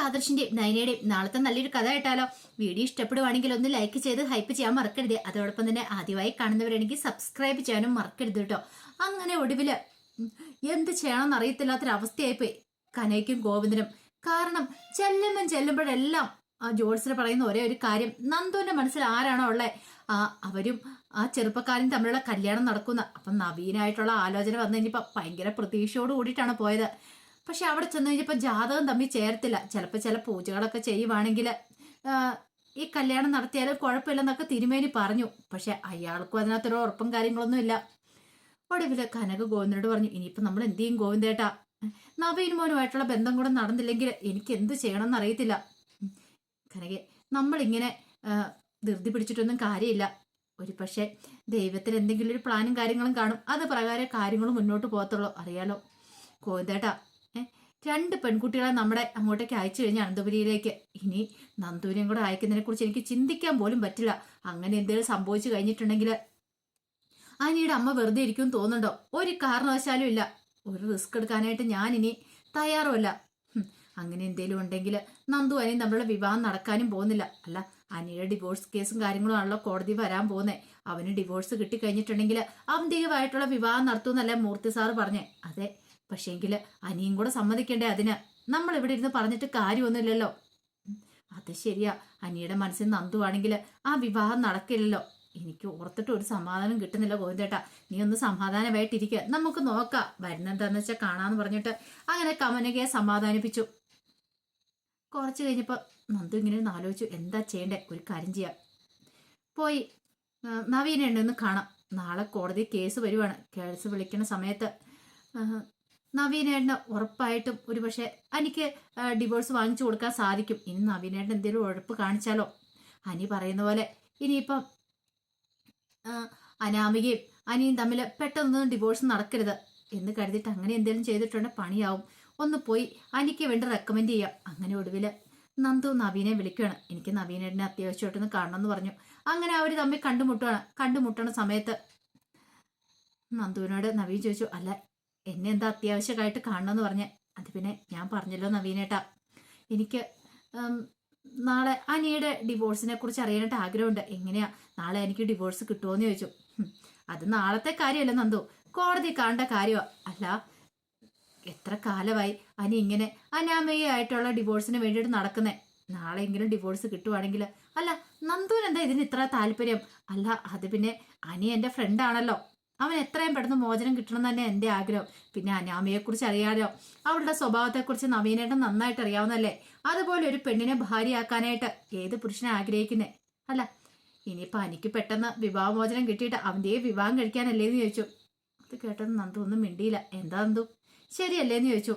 ആദർശിന്റെയും നയനയുടെയും നാളത്തെ നല്ലൊരു കഥ കേട്ടാലോ? വീഡിയോ ഇഷ്ടപ്പെടുവാണെങ്കിൽ ഒന്ന് ലൈക്ക് ചെയ്ത് ഹൈപ്പ് ചെയ്യാൻ മറക്കരുത്. അതോടൊപ്പം തന്നെ ആദ്യമായി കാണുന്നവരാണെങ്കിൽ സബ്സ്ക്രൈബ് ചെയ്യാനും മറക്കരുത് കേട്ടോ. അങ്ങനെ ഒടുവില് എന്ത് ചെയ്യണമെന്ന് അറിയത്തില്ലാത്തൊരവസ്ഥയായിപ്പോയി കനയ്ക്കും ഗോവിന്ദനും. കാരണം ചെല്ലുമ്പോഴെല്ലാം ആ ജോത്സ്യന് പറയുന്ന ഒരേ ഒരു കാര്യം, നന്ദുവിന്റെ മനസ്സിൽ ആരാണോ ഉള്ളത് അവരും ആ ചെറുപ്പക്കാരും തമ്മിലുള്ള കല്യാണം നടക്കുന്ന. അപ്പം നവീനായിട്ടുള്ള ആലോചന വന്നു കഴിഞ്ഞപ്പോ ഭയങ്കര പ്രതീക്ഷയോട് കൂടിയിട്ടാണ് പോയത്. പക്ഷെ അവിടെ ചെന്ന് കഴിഞ്ഞപ്പോൾ ജാതകം തമ്മിൽ ചേർത്തില്ല. ചിലപ്പോൾ ചില പൂജകളൊക്കെ ചെയ്യുവാണെങ്കിൽ ഈ കല്യാണം നടത്തിയാലും കുഴപ്പമില്ലെന്നൊക്കെ തിരുമേനി പറഞ്ഞു. പക്ഷെ അയാൾക്കും അതിനകത്തൊരു ഉറപ്പും കാര്യങ്ങളൊന്നും ഇല്ല. ഒടുവില് കനക ഗോവിന്ദനോട് പറഞ്ഞു, ഇനിയിപ്പം നമ്മൾ എന്ത് ചെയ്യും ഗോവിന്ദേട്ടാ? നവീൻ മോനുമായിട്ടുള്ള ബന്ധം കൂടെ നടന്നില്ലെങ്കിൽ എനിക്ക് എന്ത് ചെയ്യണമെന്ന് അറിയത്തില്ല. കനകെ, നമ്മളിങ്ങനെ ധൃതി പിടിച്ചിട്ടൊന്നും കാര്യമില്ല. ഒരു പക്ഷെ ദൈവത്തിന് എന്തെങ്കിലും ഒരു പ്ലാനും കാര്യങ്ങളും കാണും. അത് പ്രകാരം കാര്യങ്ങളും മുന്നോട്ട് പോകത്തുള്ളൂ. അറിയാലോ ഗോവിന്ദേട്ടാ, രണ്ട് പെൺകുട്ടികളെ നമ്മുടെ അങ്ങോട്ടേക്ക് അയച്ചു കഴിഞ്ഞ അനന്തപുരിയിലേക്ക്. ഇനി നന്ദൂരിയും കൂടെ അയക്കുന്നതിനെ കുറിച്ച് എനിക്ക് ചിന്തിക്കാൻ പോലും പറ്റില്ല. അങ്ങനെ എന്തെങ്കിലും സംഭവിച്ചു കഴിഞ്ഞിട്ടുണ്ടെങ്കിൽ അനിയുടെ അമ്മ വെറുതെ ഇരിക്കും തോന്നുന്നുണ്ടോ? ഒരു കാരണവശാലും ഇല്ല. ഒരു റിസ്ക് എടുക്കാനായിട്ട് ഞാൻ ഇനി തയ്യാറുമല്ല. അങ്ങനെ എന്തേലും ഉണ്ടെങ്കിൽ നന്ദു അനിയും തമ്മിലുള്ള വിവാഹം നടക്കാനും പോകുന്നില്ല. അല്ല, അനിയുടെ ഡിവോഴ്സ് കേസും കാര്യങ്ങളും ആണല്ലോ കോടതി വരാൻ പോകുന്നേ. അവന് ഡിവോഴ്സ് കിട്ടിക്കഴിഞ്ഞിട്ടുണ്ടെങ്കിൽ ഔദ്യോഗികമായിട്ടുള്ള വിവാഹം നടത്തുമെന്നല്ലേ മൂർത്തി സാറ് പറഞ്ഞേ. അതെ, പക്ഷേങ്കിൽ അനിയും കൂടെ സമ്മതിക്കണ്ടേ അതിന്? നമ്മൾ ഇവിടെ ഇരുന്ന് പറഞ്ഞിട്ട് കാര്യമൊന്നുമില്ലല്ലോ. അത് ശരിയാ, അനിയുടെ മനസ്സിൽ നന്ദു ആണെങ്കിൽ ആ വിവാഹം നടക്കില്ലല്ലോ. എനിക്ക് ഓർത്തിട്ട് ഒരു സമാധാനം കിട്ടുന്നില്ല ഗോവിന്ദേട്ടാ. നീ ഒന്ന് സമാധാനമായിട്ടിരിക്കുക, നമുക്ക് നോക്കാം, വരുന്നെന്താന്ന് വെച്ചാൽ കാണാന്ന് പറഞ്ഞിട്ട് അങ്ങനെ കമനകയെ സമാധാനിപ്പിച്ചു. കുറച്ച് കഴിഞ്ഞപ്പോ നന്ദു ഇങ്ങനെ ഒന്ന് ആലോചിച്ചു, എന്താ ചെയ്യണ്ടേ? ഒരു കാര്യം ചെയ്യാം, പോയി നവീനെ ഒന്ന് കാണാം. നാളെ കോടതി കേസ് വരുവാണ്. കേസ് വിളിക്കുന്ന സമയത്ത് നവീനേട്ടന് ഉറപ്പായിട്ടും ഒരു പക്ഷെ എനിക്ക് ഡിവോഴ്സ് വാങ്ങിച്ചു കൊടുക്കാൻ സാധിക്കും. ഇനി നവീനേട്ടൻ എന്തെങ്കിലും ഉഴപ്പ് കാണിച്ചാലോ? അനി പറയുന്ന പോലെ ഇനിയിപ്പം അനാമികയും അനിയും തമ്മിൽ പെട്ടെന്നൊന്നും ഡിവോഴ്സ് നടക്കരുത് എന്ന് കരുതിയിട്ട് അങ്ങനെ എന്തെങ്കിലും ചെയ്തിട്ടുണ്ടെങ്കിൽ പണിയാവും. ഒന്ന് പോയി അനിക്ക് വേണ്ടി റെക്കമെൻഡ് ചെയ്യാം. അങ്ങനെ ഒടുവില് നന്ദു നവീനെ വിളിക്കുകയാണ്. എനിക്ക് നവീനേട്ടനെ അത്യാവശ്യമായിട്ടൊന്ന് കാണണമെന്ന് പറഞ്ഞു. അങ്ങനെ അവർ തമ്മിൽ കണ്ടുമുട്ടണ സമയത്ത് നന്ദുവിനോട് നവീൻ ചോദിച്ചു, അല്ല എന്നെ എന്താ അത്യാവശ്യമായിട്ട് കാണണമെന്ന് പറഞ്ഞേ? അത് പിന്നെ ഞാൻ പറഞ്ഞല്ലോ നവീനേട്ടാ, എനിക്ക് നാളെ അനിയുടെ ഡിവോഴ്സിനെ കുറിച്ച് അറിയാനായിട്ട് ആഗ്രഹമുണ്ട്. എങ്ങനെയാ നാളെ എനിക്ക് ഡിവോഴ്സ് കിട്ടുമോയെന്ന് ചോദിച്ചു. അത് നാളത്തെ കാര്യമല്ല നന്ദു, കോടതി കാണേണ്ട കാര്യമാ. അല്ല, എത്ര കാലമായി അനി ഇങ്ങനെ അനാമയായിട്ടുള്ള ഡിവോഴ്സിന് വേണ്ടിയിട്ട് നടക്കുന്നേ. നാളെയെങ്കിലും ഡിവോഴ്സ് കിട്ടുവാണെങ്കിൽ. അല്ല, നന്ദുവിന് എന്താ ഇതിന് ഇത്ര താല്പര്യം? അല്ല, അത് പിന്നെ അനി എൻ്റെ ഫ്രണ്ടാണല്ലോ, അവൻ എത്രയും പെട്ടെന്ന് മോചനം കിട്ടണം തന്നെ എൻ്റെ ആഗ്രഹം. പിന്നെ അനാമയെക്കുറിച്ച് അറിയാലോ, അവളുടെ സ്വഭാവത്തെക്കുറിച്ച് നവീനേട്ടൻ നന്നായിട്ട് അറിയാവുന്നല്ലേ. അതുപോലെ ഒരു പെണ്ണിനെ ഭാര്യയാക്കാനായിട്ട് ഏത് പുരുഷനെ ആഗ്രഹിക്കുന്നേ? അല്ല, ഇനിയിപ്പോൾ എനിക്ക് പെട്ടെന്ന് വിവാഹമോചനം കിട്ടിയിട്ട് അവൻ്റെ വിവാഹം കഴിക്കാനല്ലേന്ന് ചോദിച്ചു. അത് കേട്ടത് നന്ദു ഒന്നും മിണ്ടിയില്ല. എന്താ നന്ദു, ശരിയല്ലേന്ന് ചോദിച്ചു.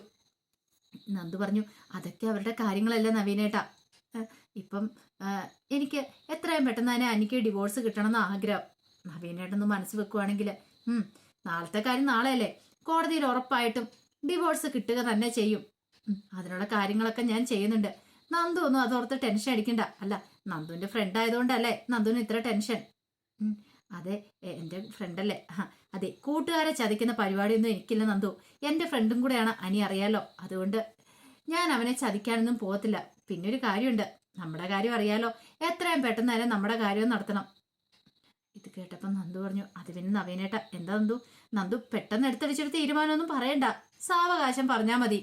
നന്ദു പറഞ്ഞു, അതൊക്കെ അവരുടെ കാര്യങ്ങളല്ലേ നവീനേട്ടാ. ഇപ്പം എനിക്ക് എത്രയും പെട്ടെന്ന് തന്നെ എനിക്ക് ഡിവോഴ്സ് കിട്ടണമെന്ന് ആഗ്രഹം. നവീനേട്ടൊന്ന് മനസ്സ് വെക്കുവാണെങ്കിൽ നാളത്തെ കാര്യം നാളെയല്ലേ, കോടതിയിൽ ഉറപ്പായിട്ടും ഡിവോഴ്സ് കിട്ടുക തന്നെ ചെയ്യും. അതിനുള്ള കാര്യങ്ങളൊക്കെ ഞാൻ ചെയ്യുന്നുണ്ട്. നന്ദു ഒന്നും അതോർത്ത് ടെൻഷൻ അടിക്കണ്ട. അല്ല, നന്ദുവിന്റെ ഫ്രണ്ട് ആയതുകൊണ്ടല്ലേ നന്ദുവിന് ഇത്ര ടെൻഷൻ? അതെ, എൻ്റെ ഫ്രണ്ടല്ലേ. അതെ, കൂട്ടുകാരെ ചതിക്കുന്ന പരിപാടിയൊന്നും എനിക്കില്ല നന്ദു. എൻ്റെ ഫ്രണ്ടും കൂടെയാണ് അനി, അറിയാലോ. അതുകൊണ്ട് ഞാൻ അവനെ ചതിക്കാനൊന്നും പോകത്തില്ല. പിന്നെ ഒരു കാര്യമുണ്ട്, നമ്മുടെ കാര്യം അറിയാലോ, എത്രയും പെട്ടെന്ന് തന്നെ നമ്മുടെ കാര്യം നടത്തണം. ഇത് കേട്ടപ്പോൾ നന്ദു പറഞ്ഞു, അത് പിന്നെ നവീനേട്ട എന്താ നന്ദു? നന്ദു പെട്ടെന്ന് എടുത്തടിച്ചൊരു തീരുമാനമൊന്നും പറയണ്ട, സാവകാശം പറഞ്ഞാൽ മതി.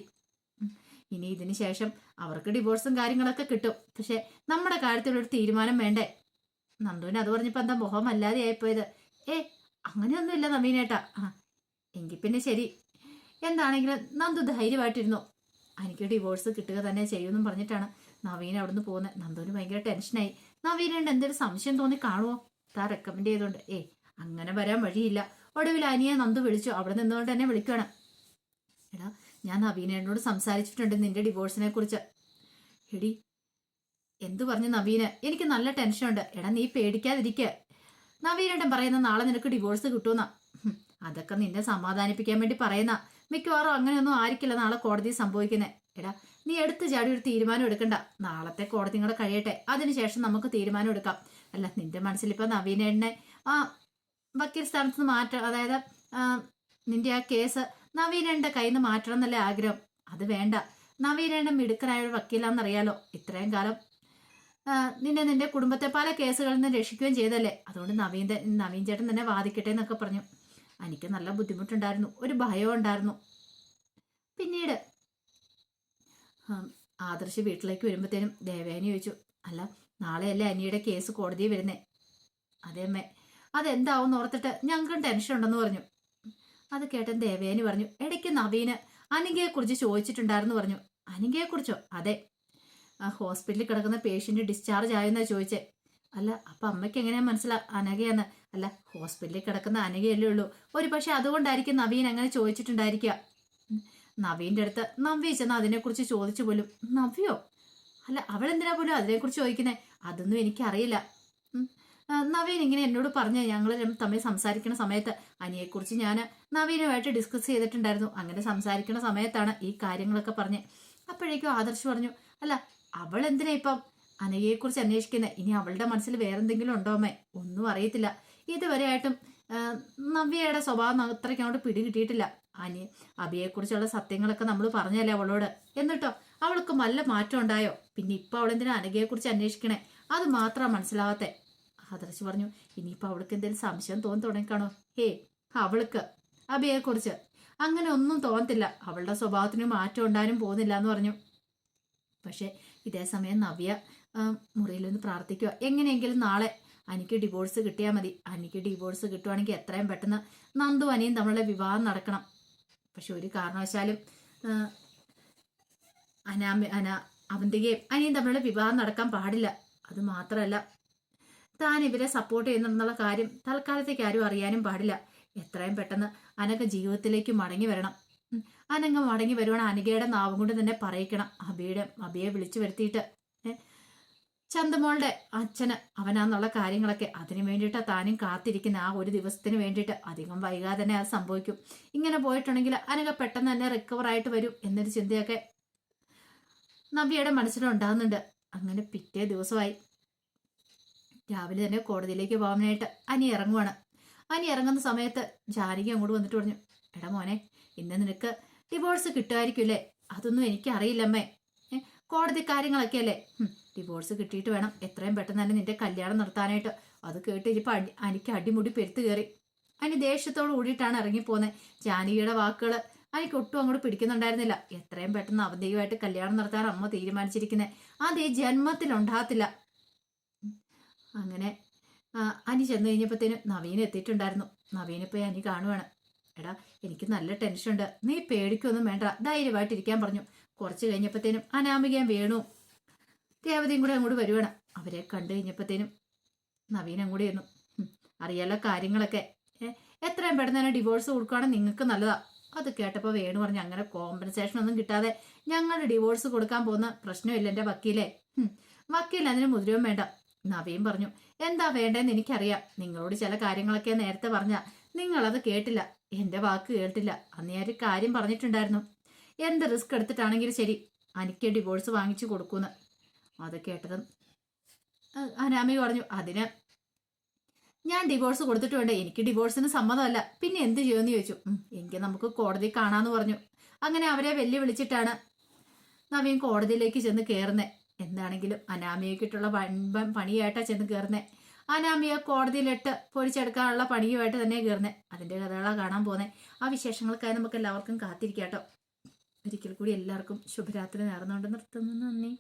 ഇനി ഇതിന് ശേഷം അവർക്ക് ഡിവോഴ്സും കാര്യങ്ങളൊക്കെ കിട്ടും. പക്ഷെ നമ്മുടെ കാര്യത്തിലൊരു തീരുമാനം വേണ്ടേ? നന്ദുവിന് അത് പറഞ്ഞപ്പോൾ എന്താ മുഖം അല്ലാതെ ആയിപ്പോയത്? അങ്ങനെയൊന്നുമില്ല നവീനേട്ടാ. എങ്കിൽ പിന്നെ ശരി, എന്താണെങ്കിലും നന്ദു ധൈര്യമായിട്ടിരുന്നു. എനിക്ക് ഡിവോഴ്സ് കിട്ടുക തന്നെ ചെയ്യുമെന്നും പറഞ്ഞിട്ടാണ് നവീൻ അവിടുന്ന് പോകുന്നത്. നന്ദുവിന് ഭയങ്കര ടെൻഷനായി. നവീനുണ്ട് എന്തെങ്കിലും സംശയം തോന്നി കാണുമോ താ റെക്കമെൻഡ് ചെയ്തോണ്ട്? അങ്ങനെ വരാൻ വഴിയില്ല. ഒടുവിൽ അനിയെ നന്ദു വിളിച്ചു. അവിടെ നിന്നുകൊണ്ട് തന്നെ വിളിക്കുകയാണ്, എടാ ഞാൻ നവീനോട് സംസാരിച്ചിട്ടുണ്ട് നിന്റെ ഡിവോഴ്സിനെ കുറിച്ച്. എടി എന്തു പറഞ്ഞു നവീന്? എനിക്ക് നല്ല ടെൻഷനുണ്ട്. എടാ നീ പേടിക്കാതിരിക്കുക. നവീനേട്ടൻ പറയുന്ന നാളെ നിനക്ക് ഡിവോഴ്സ് കിട്ടുമെന്നാ. അതൊക്കെ നിന്നെ സമാധാനിപ്പിക്കാൻ വേണ്ടി പറയുന്ന. മിക്കവാറും അങ്ങനെയൊന്നും ആയിരിക്കില്ല നാളെ കോടതി സംഭവിക്കുന്നത്. എടാ നീ എടുത്തു ചാടി ഒരു തീരുമാനം എടുക്കണ്ട. നാളത്തെ കോടതി കൂടെ കഴിയട്ടെ, അതിനുശേഷം നമുക്ക് തീരുമാനം എടുക്കാം. അല്ല, നിന്റെ മനസ്സിലിപ്പോ നവീനേട്ടനെ വക്കീൽ സ്ഥാനത്ത് നിന്ന് മാറ്റം, അതായത് നിന്റെ ആ കേസ് നവീനേട്ടന്റെ കയ്യിൽ നിന്ന് മാറ്റണം എന്നല്ലേ ആഗ്രഹം? അത് വേണ്ട. നവീനേണ്ട മിടുക്കനായ ഒരു വക്കീലാണെന്നറിയാലോ. ഇത്രയും കാലം നിന്നെ നിന്റെ കുടുംബത്തെ പല കേസുകളിൽ നിന്ന് രക്ഷിക്കുകയും ചെയ്തല്ലേ. അതുകൊണ്ട് നവീൻ ചേട്ടൻ തന്നെ വാദിക്കട്ടെ എന്നൊക്കെ പറഞ്ഞു. എനിക്ക് നല്ല ബുദ്ധിമുട്ടുണ്ടായിരുന്നു, ഒരു ഭയം ഉണ്ടായിരുന്നു. പിന്നീട് ആദർശ് വീട്ടിലേക്ക് വരുമ്പോഴത്തേനും ദേവേനി ചോദിച്ചു, അല്ല നാളെയല്ലേ അനിയുടെ കേസ് കോടതിയിൽ വരുന്നേ? അതേ അമ്മേ, അതെന്താവും ഓർത്തിട്ട് ഞങ്ങൾക്കും ടെൻഷൻ ഉണ്ടെന്ന് പറഞ്ഞു. അത് കേട്ടൻ ദേവേനി പറഞ്ഞു, ഇടയ്ക്ക് നവീന് അനികയെക്കുറിച്ച് ചോദിച്ചിട്ടുണ്ടായിരുന്നു പറഞ്ഞു. അനികയെക്കുറിച്ചോ? അതെ, ഹോസ്പിറ്റലിൽ കിടക്കുന്ന പേഷ്യന്റ് ഡിസ്ചാർജ് ആയെന്നാ ചോദിച്ചേ. അല്ല അപ്പൊ അമ്മയ്ക്ക് എങ്ങനെയാ അനഘയെന്ന്? അല്ല, ഹോസ്പിറ്റലിൽ കിടക്കുന്ന അനഘയല്ലേ ഉള്ളൂ, ഒരു പക്ഷെ അതുകൊണ്ടായിരിക്കും നവീൻ അങ്ങനെ ചോദിച്ചിട്ടുണ്ടായിരിക്കുക. നവീൻ്റെ അടുത്ത് നവ്യ ചെന്ന് അതിനെക്കുറിച്ച് ചോദിച്ചു പോലും. നവ്യോ? അല്ല, അവളെന്തിനാ പോലും അതിനെക്കുറിച്ച് ചോദിക്കുന്നേ? അതൊന്നും എനിക്കറിയില്ല. നവീൻ ഇങ്ങനെ എന്നോട് പറഞ്ഞ ഞങ്ങൾ തമ്മിൽ സംസാരിക്കുന്ന സമയത്ത് അനിയെക്കുറിച്ച് ഞാൻ നവീനുമായിട്ട് ഡിസ്കസ് ചെയ്തിട്ടുണ്ടായിരുന്നു. അങ്ങനെ സംസാരിക്കുന്ന സമയത്താണ് ഈ കാര്യങ്ങളൊക്കെ പറഞ്ഞ്. അപ്പോഴേക്കും ആദർശ് പറഞ്ഞു, അല്ല അവൾ എന്തിനാ ഇപ്പം അനഘയെക്കുറിച്ച് അന്വേഷിക്കുന്നത്? ഇനി അവളുടെ മനസ്സിൽ വേറെന്തെങ്കിലും ഉണ്ടോ അമ്മേ? ഒന്നും അറിയത്തില്ല. ഇതുവരെയായിട്ടും നവ്യയുടെ സ്വഭാവം അത്രയ്ക്ക് അങ്ങോട്ട് പിടികിട്ടിയിട്ടില്ല. അബിയെക്കുറിച്ചുള്ള സത്യങ്ങളൊക്കെ നമ്മൾ പറഞ്ഞല്ലേ അവളോട്. എന്നിട്ടോ അവൾക്ക് നല്ല മാറ്റം ഉണ്ടായോ? പിന്നെ ഇപ്പൊ അവളെന്തിനാ അനഘയെക്കുറിച്ച് അന്വേഷിക്കണേ? അത് മാത്രമാണ് മനസ്സിലാവാത്തെ. ആദർശ് പറഞ്ഞു, ഇനിയിപ്പോ അവൾക്ക് എന്തെങ്കിലും സംശയം തോന്നി തുടങ്ങിക്കാണോ? അവൾക്ക് അബിയെക്കുറിച്ച് അങ്ങനെ ഒന്നും തോന്നത്തില്ല. അവളുടെ സ്വഭാവത്തിന് മാറ്റം ഉണ്ടാകാനും പോകുന്നില്ല എന്ന് പറഞ്ഞു. പക്ഷെ ഇതേ സമയം നവ്യ മുറിയിലൊന്ന് പ്രാർത്ഥിക്കുക, എങ്ങനെയെങ്കിലും നാളെ അനിക്ക് ഡിവോഴ്സ് കിട്ടിയാൽ മതി. അനിക്ക് ഡിവോഴ്സ് കിട്ടുവാണെങ്കിൽ എത്രയും പെട്ടെന്ന് നന്ദു അനിയും തമ്മിലുള്ള വിവാഹം നടക്കണം. പക്ഷെ ഒരു കാരണവശാലും അവന്തികയും അനിയും തമ്മിലുള്ള വിവാഹം നടക്കാൻ പാടില്ല. അത് മാത്രമല്ല, താൻ ഇവരെ സപ്പോർട്ട് ചെയ്യുന്നുള്ള കാര്യം തൽക്കാലത്തേക്ക് ആരും അറിയാനും പാടില്ല. എത്രയും പെട്ടെന്ന് അനഘ ജീവിതത്തിലേക്ക് മടങ്ങി വരണം. അനങ്ങ മടങ്ങി വരുവാണ് അനഘയുടെ നാവും കൊണ്ട് തന്നെ പറയിക്കണം. അബിയെ വിളിച്ചു വരുത്തിയിട്ട് ചന്തമോളുടെ അച്ഛന് അവനാന്നുള്ള കാര്യങ്ങളൊക്കെ അതിനു വേണ്ടിയിട്ട് താനും കാത്തിരിക്കുന്ന ആ ഒരു ദിവസത്തിന് വേണ്ടിയിട്ട്. അധികം വൈകാതെ തന്നെ അത് സംഭവിക്കും. ഇങ്ങനെ പോയിട്ടുണ്ടെങ്കിൽ അനഘ പെട്ടെന്ന് തന്നെ റിക്കവർ ആയിട്ട് വരും എന്നൊരു ചിന്തയൊക്കെ നവ്യയുടെ മനസ്സിലുണ്ടാകുന്നുണ്ട്. അങ്ങനെ പിറ്റേ ദിവസമായി രാവിലെ തന്നെ കോടതിയിലേക്ക് പോകാനായിട്ട് അനി ഇറങ്ങുവാണ്. അനി ഇറങ്ങുന്ന സമയത്ത് ജാനകി അങ്ങോട്ട് വന്നിട്ട് പറഞ്ഞു, എടാ മോനെ, ഇന്ന് നിനക്ക് ഡിവോഴ്സ് കിട്ടുമായിരിക്കുമല്ലേ? അതൊന്നും എനിക്കറിയില്ലമ്മേ. കോടതി കാര്യങ്ങളൊക്കെ അല്ലേ. ഡിവോഴ്സ് കിട്ടിയിട്ട് വേണം എത്രയും പെട്ടെന്ന് തന്നെ നിന്റെ കല്യാണം നടത്താനായിട്ട്. അത് കേട്ട് ഇനിയിപ്പോൾ അനിക്ക് അടിമുടി പെരുത്ത് കയറി. അനി ദേഷ്യത്തോട് കൂടിയിട്ടാണ് ഇറങ്ങിപ്പോന്നെ. ജാനകിയുടെ വാക്കുകൾ അനിക്ക് ഒട്ടും അങ്ങോട്ട് പിടിക്കുന്നുണ്ടായിരുന്നില്ല. എത്രയും പെട്ടെന്ന് അവന്തിയുമായിട്ട് കല്യാണം നടത്താൻ അമ്മ തീരുമാനിച്ചിരിക്കുന്നത്. അത് ഈ ജന്മത്തിലുണ്ടാകത്തില്ല. അങ്ങനെ അനി ചെന്ന് കഴിഞ്ഞപ്പോഴത്തേനും നവീൻ എത്തിയിട്ടുണ്ടായിരുന്നു. നവീനിപ്പോൾ അനി കാണുവാണ്. എടാ, എനിക്ക് നല്ല ടെൻഷനുണ്ട്, നീ പേടിക്കൊന്നും വേണ്ട, ധൈര്യമായിട്ടിരിക്കാൻ പറഞ്ഞു. കുറച്ച് കഴിഞ്ഞപ്പോഴത്തേനും അനാമികയും വേണു ദേവതയും കൂടെ അങ്ങോട്ട് വരുവാണ്. അവരെ കണ്ടു കഴിഞ്ഞപ്പോഴത്തേനും നവീൻ അങ്ങോട്ട് ചെന്നു. അറിയാലോ കാര്യങ്ങളൊക്കെ, എത്രയും പെട്ടെന്ന് തന്നെ ഡിവോഴ്സ് കൊടുക്കുകയാണെങ്കിൽ നിങ്ങൾക്ക് നല്ലതാ. അത് കേട്ടപ്പോൾ വേണു പറഞ്ഞു, അങ്ങനെ കോമ്പൻസേഷൻ ഒന്നും കിട്ടാതെ ഞങ്ങൾ ഡിവോഴ്സ് കൊടുക്കാൻ പോകുന്ന പ്രശ്നമില്ല എൻ്റെ വക്കീലേ. വക്കീൽ അതിന് മുതിരവും വേണ്ട. നവീൻ പറഞ്ഞു, എന്താ വേണ്ടതെന്ന് എനിക്കറിയാം. നിങ്ങളോട് ചില കാര്യങ്ങളൊക്കെ നേരത്തെ പറഞ്ഞാൽ നിങ്ങളത് കേട്ടില്ല, എൻ്റെ വാക്ക് കേട്ടില്ല. അന്ന് ഞാൻ ഒരു കാര്യം പറഞ്ഞിട്ടുണ്ടായിരുന്നു, എന്ത് റിസ്ക് എടുത്തിട്ടാണെങ്കിലും ശരി എനിക്ക് ഡിവോഴ്സ് വാങ്ങിച്ചു കൊടുക്കൂന്ന്. അത് കേട്ടതും അനാമിക പറഞ്ഞു, അതിന് ഞാൻ ഡിവോഴ്സ് കൊടുത്തിട്ട് വേണ്ടേ, എനിക്ക് ഡിവോഴ്സിന് സമ്മതമല്ല, പിന്നെ എന്ത് ചെയ്യുമെന്ന് ചോദിച്ചു. എങ്കിൽ നമുക്ക് കോടതി കാണാമെന്ന് പറഞ്ഞു. അങ്ങനെ അവരെ വെല്ലുവിളിച്ചിട്ടാണ് നവീൻ കോടതിയിലേക്ക് ചെന്ന് കയറുന്നത്. എന്താണെങ്കിലും അനാമികയ്ക്കിട്ടുള്ള വൻപൻ പണിയായിട്ടാണ് ചെന്ന് കയറുന്നത്. അനാമിക കോടതിയിലിട്ട് പൊരിച്ചെടുക്കാനുള്ള പണിയുമായിട്ട് തന്നെ കയറുന്നത്. അതിൻ്റെ കഥകളാണ് കാണാൻ പോകുന്നത്. ആ വിശേഷങ്ങൾക്കായി നമുക്ക് എല്ലാവർക്കും കാത്തിരിക്കാം കേട്ടോ. ഒരിക്കൽ കൂടി എല്ലാവർക്കും ശുഭരാത്രി നേർന്നുകൊണ്ട് നിർത്തുന്നു. നന്ദി.